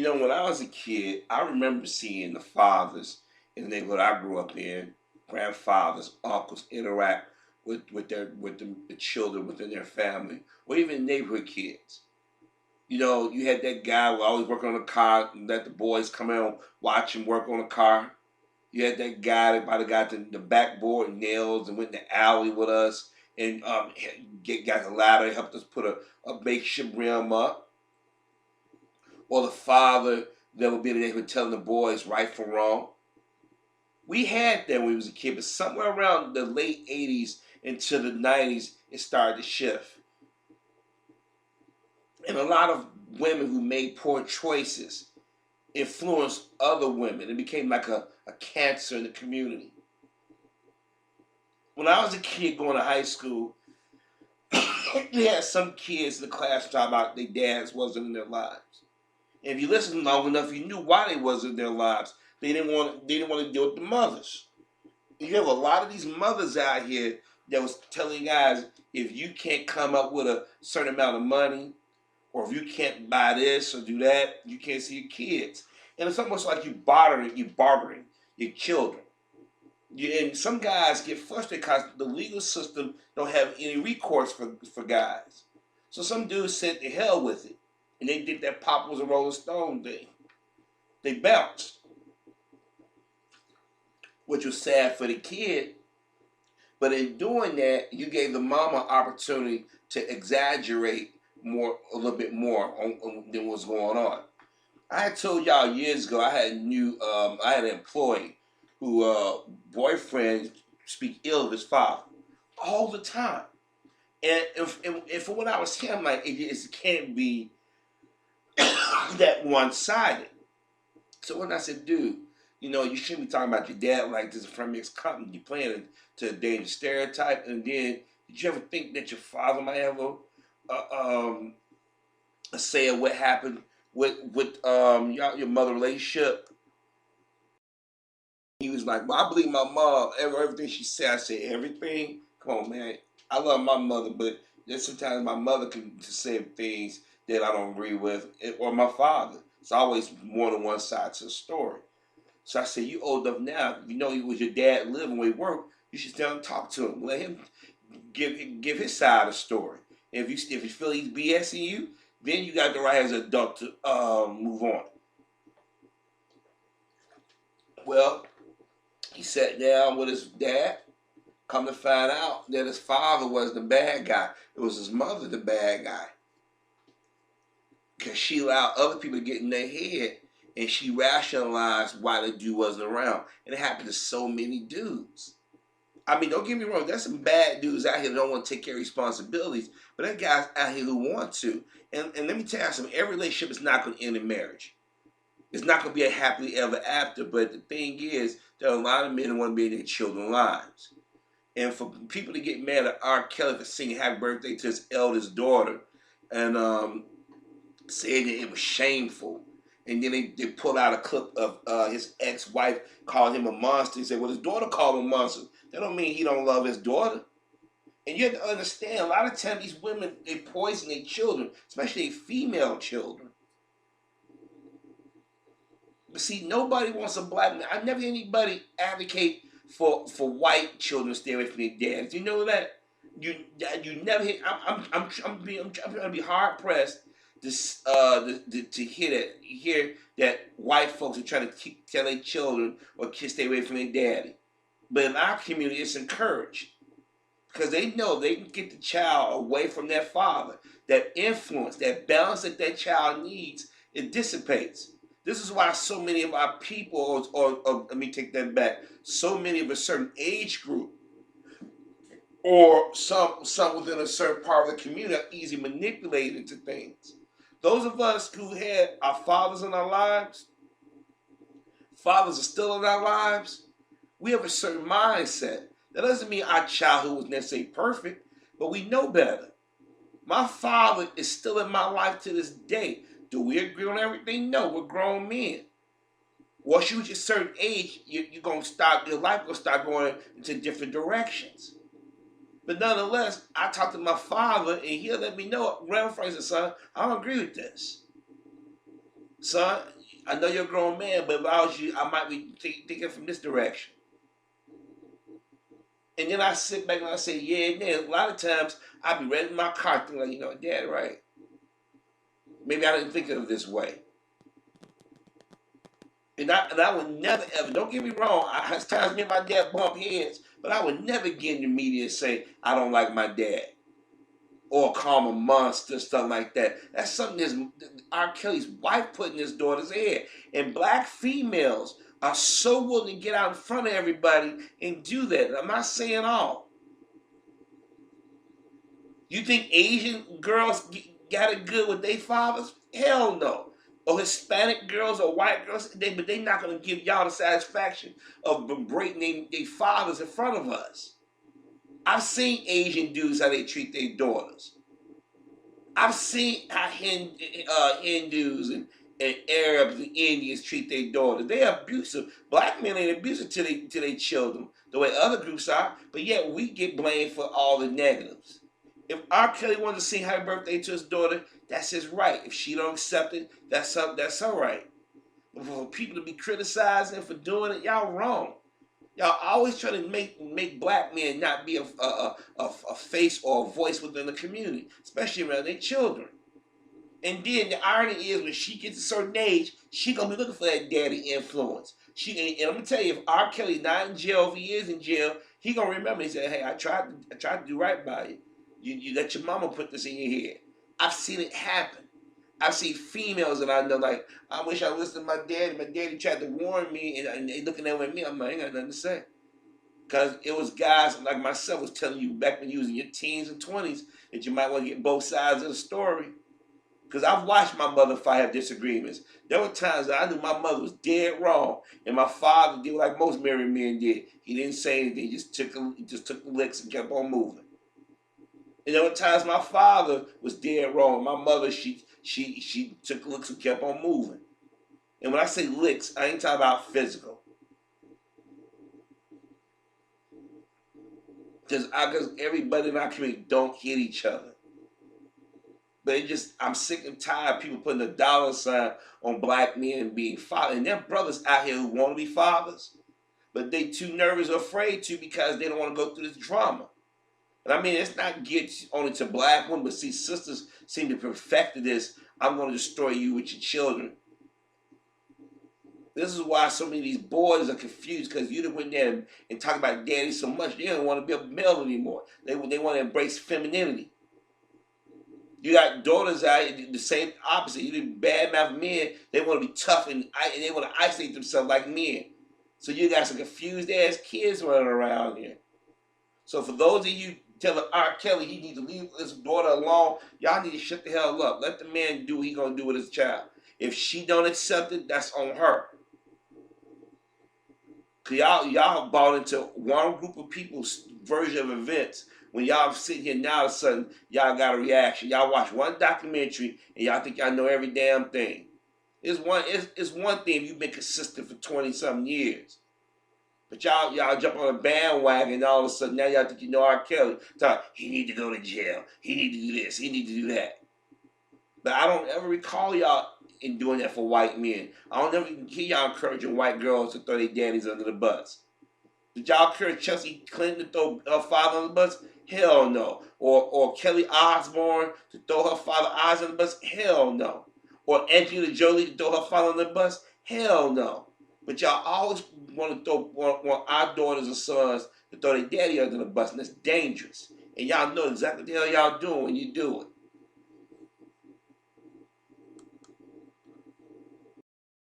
When I was a kid, I remember seeing the fathers in the neighborhood I grew up in, grandfathers, uncles interact with the children within their family, or even neighborhood kids. You had that guy who always working on a car and let the boys come out watch him work on a car. You had that guy that might have got the backboard and nails and went in the alley with us and got the ladder, helped us put a makeshift rim up. Or the father that would be in the neighborhood telling the boys right from wrong. We had that when we was a kid, but somewhere around the late 80s into the 90s, it started to shift. And a lot of women who made poor choices influenced other women. It became like a cancer in the community. When I was a kid going to high school, we had some kids in the class talk about their dads wasn't in their lives. And if you listened long enough, you knew why they wasn't in their lives. They didn't want to deal with the mothers. You have a lot of these mothers out here that was telling guys, if you can't come up with a certain amount of money, or if you can't buy this or do that, you can't see your kids. And it's almost like you bartering your children. And some guys get frustrated because the legal system don't have any recourse for guys. So some dudes said to hell with it. And they did that Pop was a Rolling Stone thing. They bounced. Which was sad for the kid. But in doing that, you gave the mama opportunity to exaggerate a little bit more than what's going on. I had told y'all years ago I had an employee who boyfriend speak ill of his father all the time. And for when I was him, like it can't be that one-sided. So when I said, dude, you shouldn't be talking about your dad like this from his company. You're playing to a dangerous stereotype. And then, did you ever think that your father might have a say of what happened with your mother relationship? He was like, well, I believe my mom, everything she said. I said, everything? Come on, man. I love my mother, but there's sometimes my mother can say things that I don't agree with, or my father. It's always more than one side to the story. So I said, you old enough now, you know it was your dad living where he worked, you should stand and talk to him. Let him give his side of the story. If you feel he's BSing you, then you got the right as an adult to move on. Well, he sat down with his dad. Come to find out that his father was the bad guy. It was his mother the bad guy. Because she allowed other people to get in their head and she rationalized why the dude wasn't around. And it happened to so many dudes. I mean, don't get me wrong, there's some bad dudes out here that don't want to take care of responsibilities, but there are guys out here who want to. And let me tell you something, every relationship is not going to end in marriage. It's not going to be a happily ever after, but the thing is, there are a lot of men who want to be in their children's lives. And for people to get mad at R. Kelly for singing happy birthday to his eldest daughter and saying that it was shameful. And then they pulled out a clip of his ex-wife calling him a monster. He said, well, his daughter called him a monster. That don't mean he don't love his daughter. And you have to understand, a lot of times these women, they poison their children, especially their female children. But see, nobody wants a black man. I've never heard anybody advocate for white children to stay away from their dads. You know that? You never hear. I'm trying to be hard pressed to hear that white folks are trying to tell their children or kids stay away from their daddy. But in our community, it's encouraged because they know they can get the child away from their father. That influence, that balance that child needs, it dissipates. This is why so many of our people, or let me take that back, so many of a certain age group, or some within a certain part of the community are easily manipulated into things. Those of us who had our fathers in our lives, fathers are still in our lives, we have a certain mindset. That doesn't mean our childhood was necessarily perfect, but we know better. My father is still in my life to this day. Do we agree on everything? No, we're grown men. Once you reach a certain age, your life gonna start going into different directions. But nonetheless, I talk to my father and he'll let me know, Reverend Fraser, son, I don't agree with this. son, I know you're a grown man, but if I was you, I might be thinking from this direction. And then I sit back and I say, yeah, and then a lot of times I be ready in my car thinking like, Dad, right. Maybe I didn't think of it this way. And I would never ever, don't get me wrong, it's times me and my dad bump heads, but I would never get in the media and say, I don't like my dad. Or call him a monster, stuff like that. That's something that R. Kelly's wife put in his daughter's head. And black females are so willing to get out in front of everybody and do that. I'm not saying all. You think Asian girls got it good with their fathers? Hell no. Or Hispanic girls or white girls, but they not going to give y'all the satisfaction of berating their fathers in front of us. I've seen Asian dudes how they treat their daughters. I've seen how Hindus and Arabs and Indians treat their daughters. They're abusive. Black men ain't abusive to their children the way other groups are, but yet we get blamed for all the negatives. If R. Kelly wanted to sing happy birthday to his daughter, that's his right. If she don't accept it, that's her right. But for people to be criticizing for doing it, y'all wrong. Y'all always try to make black men not be a face or a voice within the community, especially around their children. And then the irony is when she gets a certain age, she gonna be looking for that daddy influence. And I'm gonna tell you, if R. Kelly not in jail, if he is in jail, he gonna remember. He said, "Hey, I tried to do right by you. You let your mama put this in your head." I've seen it happen. I've seen females that I know, like, I wish I listened to my daddy. My daddy tried to warn me, and they looking at me. I'm like, I ain't got nothing to say. Because it was guys like myself was telling you back when you was in your teens and 20s that you might want to get both sides of the story. Because I've watched my mother and father have disagreements. There were times that I knew my mother was dead wrong, and my father did like most married men did. He didn't say anything, he just took the licks and kept on moving. And there were times my father was dead wrong. My mother, she took licks and kept on moving. And when I say licks, I ain't talking about physical. Because everybody in our community don't hit each other. But I'm sick and tired of people putting a dollar sign on black men being fathers. And there are brothers out here who want to be fathers, but they too nervous or afraid to because they don't want to go through this drama. And I mean, it's not geared only to black women, but see, sisters seem to perfect this. I'm going to destroy you with your children. This is why so many of these boys are confused, because you done went there and talk about daddy so much, they don't want to be a male anymore. They want to embrace femininity. You got daughters out here, the same opposite. You did bad mouth men, they want to be tough and they want to isolate themselves like men. So you got some confused ass kids running around here. So for those of you telling R. Kelly he needs to leave his daughter alone, y'all need to shut the hell up. Let the man do what he's going to do with his child. If she don't accept it, that's on her. Cause y'all bought into one group of people's version of events. When y'all sitting here now, all of a sudden, y'all got a reaction. Y'all watch one documentary and y'all think y'all know every damn thing. It's one thing if you've been consistent for 20-something years. But y'all jump on a bandwagon and all of a sudden now y'all think you know R. Kelly. He need to go to jail. He need to do this. He need to do that. But I don't ever recall y'all in doing that for white men. I don't ever hear y'all encouraging white girls to throw their daddies under the bus. Did y'all encourage Chelsea Clinton to throw her father on the bus? Hell no. Or Kelly Osbourne to throw her father Oz on the bus? Hell no. Or Angelina Jolie to throw her father on the bus? Hell no. But y'all always want our daughters and sons to throw their daddy under the bus, and that's dangerous. And y'all know exactly what the hell y'all doing when you do it.